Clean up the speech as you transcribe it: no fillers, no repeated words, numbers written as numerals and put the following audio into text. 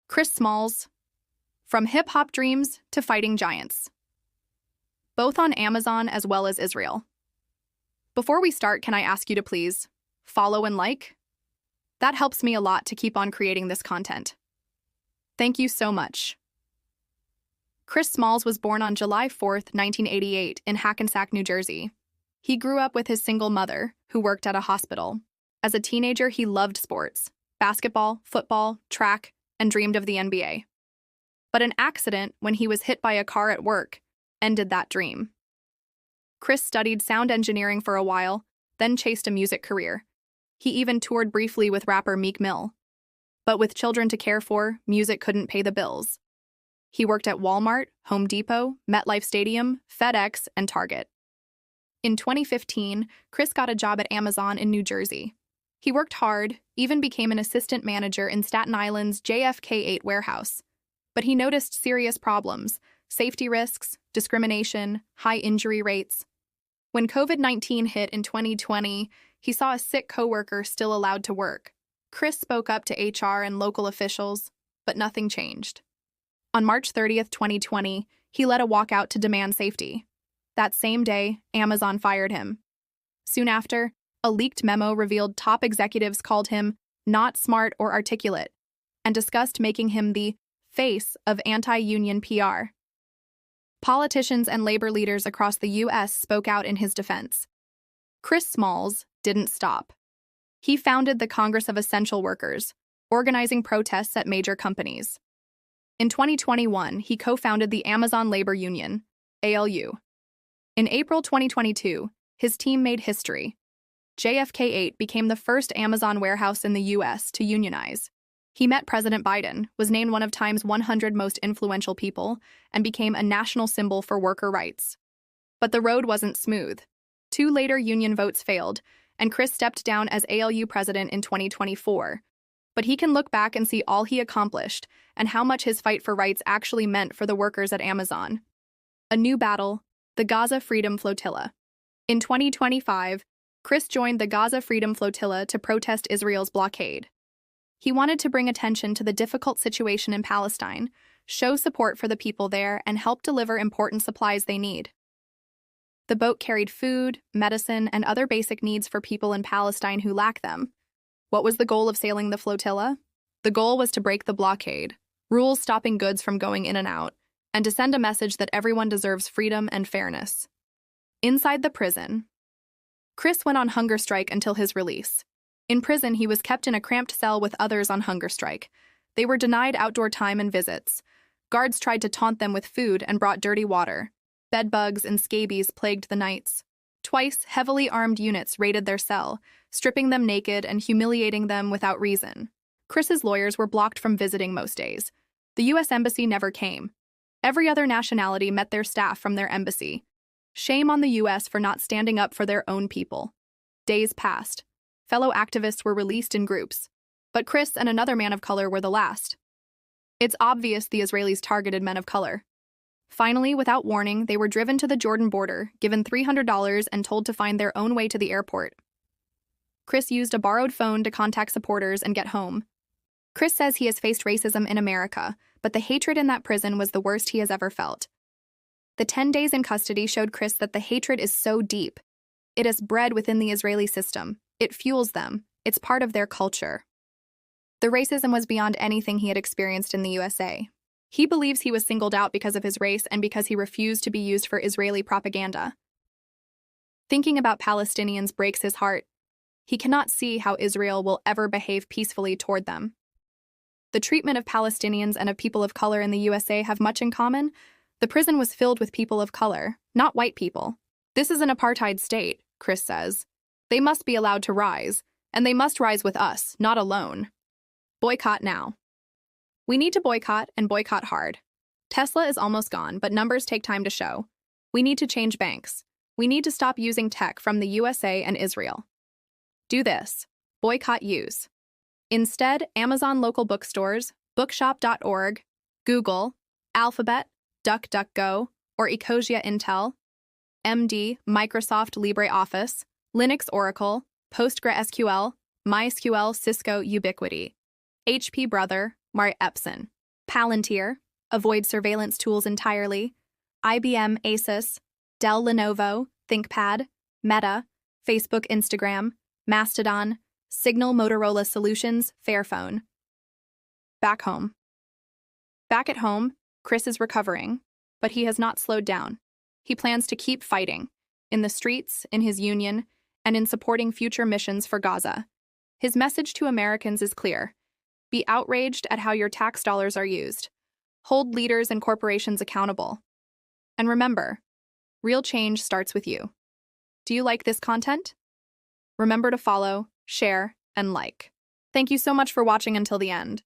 Chris Smalls, From Hip-Hop Dreams to Fighting Giants, both on Amazon as well as Israel. Before we start, can I ask you to please follow and like? That helps me a lot to keep on creating this content. Thank you so much. Chris Smalls was born on July 4th, 1988, in Hackensack, New Jersey. He grew up with his single mother, who worked at a hospital. As a teenager, he loved sports, basketball, football, track, and dreamed of the NBA. But an accident, when he was hit by a car at work, ended that dream. Chris studied sound engineering for a while, then chased a music career. He even toured briefly with rapper Meek Mill. But with children to care for, music couldn't pay the bills. He worked at Walmart, Home Depot, MetLife Stadium, FedEx, and Target. In 2015, Chris got a job at Amazon in New Jersey. He worked hard, even became an assistant manager in Staten Island's JFK 8 warehouse. But he noticed serious problems: safety risks, discrimination, high injury rates. When COVID-19 hit in 2020, he saw a sick coworker still allowed to work. Chris spoke up to HR and local officials, but nothing changed. On March 30th, 2020, he led a walkout to demand safety. That same day, Amazon fired him. Soon after, a leaked memo revealed top executives called him not smart or articulate and discussed making him the face of anti-union PR. Politicians and labor leaders across the U.S. spoke out in his defense. Chris Smalls didn't stop. He founded the Congress of Essential Workers, organizing protests at major companies. In 2021, he co-founded the Amazon Labor Union, ALU. In April 2022, his team made history. JFK 8 became the first Amazon warehouse in the U.S. to unionize. He met President Biden, was named one of Time's 100 most influential people, and became a national symbol for worker rights. But the road wasn't smooth. 2 later union votes failed, and Chris stepped down as ALU president in 2024. But he can look back and see all he accomplished and how much his fight for rights actually meant for the workers at Amazon. A new battle, the Gaza Freedom Flotilla. In 2025, Chris joined the Gaza Freedom Flotilla to protest Israel's blockade. He wanted to bring attention to the difficult situation in Palestine, show support for the people there, and help deliver important supplies they need. The boat carried food, medicine, and other basic needs for people in Palestine who lack them. What was the goal of sailing the flotilla? The goal was to break the blockade, rules stopping goods from going in and out, and to send a message that everyone deserves freedom and fairness. Inside the prison, Chris went on hunger strike until his release. In prison, he was kept in a cramped cell with others on hunger strike. They were denied outdoor time and visits. Guards tried to taunt them with food and brought dirty water. Bedbugs and scabies plagued the nights. Twice, heavily armed units raided their cell, stripping them naked and humiliating them without reason. Chris's lawyers were blocked from visiting most days. The U.S. Embassy never came. Every other nationality met their staff from their embassy. Shame on the U.S. for not standing up for their own people. Days passed. Fellow activists were released in groups. But Chris and another man of color were the last. It's obvious the Israelis targeted men of color. Finally, without warning, they were driven to the Jordan border, given $300 and told to find their own way to the airport. Chris used a borrowed phone to contact supporters and get home. Chris says he has faced racism in America, but the hatred in that prison was the worst he has ever felt. The 10 days in custody showed Chris that the hatred is so deep. It is bred within the Israeli system. It fuels them. It's part of their culture. The racism was beyond anything he had experienced in the USA. He believes he was singled out because of his race and because he refused to be used for Israeli propaganda. Thinking about Palestinians breaks his heart. He cannot see how Israel will ever behave peacefully toward them. The treatment of Palestinians and of people of color in the USA have much in common. The prison was filled with people of color, not white people. This is an apartheid state, Chris says. They must be allowed to rise, and they must rise with us, not alone. Boycott now. We need to boycott and boycott hard. Tesla is almost gone, but numbers take time to show. We need to change banks. We need to stop using tech from the USA and Israel. Do this. Boycott use. Instead, Amazon local bookstores, bookshop.org, Google, Alphabet, DuckDuckGo, or Ecosia Intel, MD, Microsoft LibreOffice, Linux Oracle, PostgreSQL, MySQL Cisco Ubiquity, HP Brother, Mari Epson. Palantir, avoid surveillance tools entirely. IBM, Asus, Dell, Lenovo, ThinkPad, Meta, Facebook, Instagram, Mastodon, Signal, Motorola Solutions, Fairphone. Back home. Back at home, Chris is recovering, but he has not slowed down. He plans to keep fighting, in the streets, in his union, and in supporting future missions for Gaza. His message to Americans is clear. Be outraged at how your tax dollars are used. Hold leaders and corporations accountable. And remember, real change starts with you. Do you like this content? Remember to follow, share, and like. Thank you so much for watching until the end.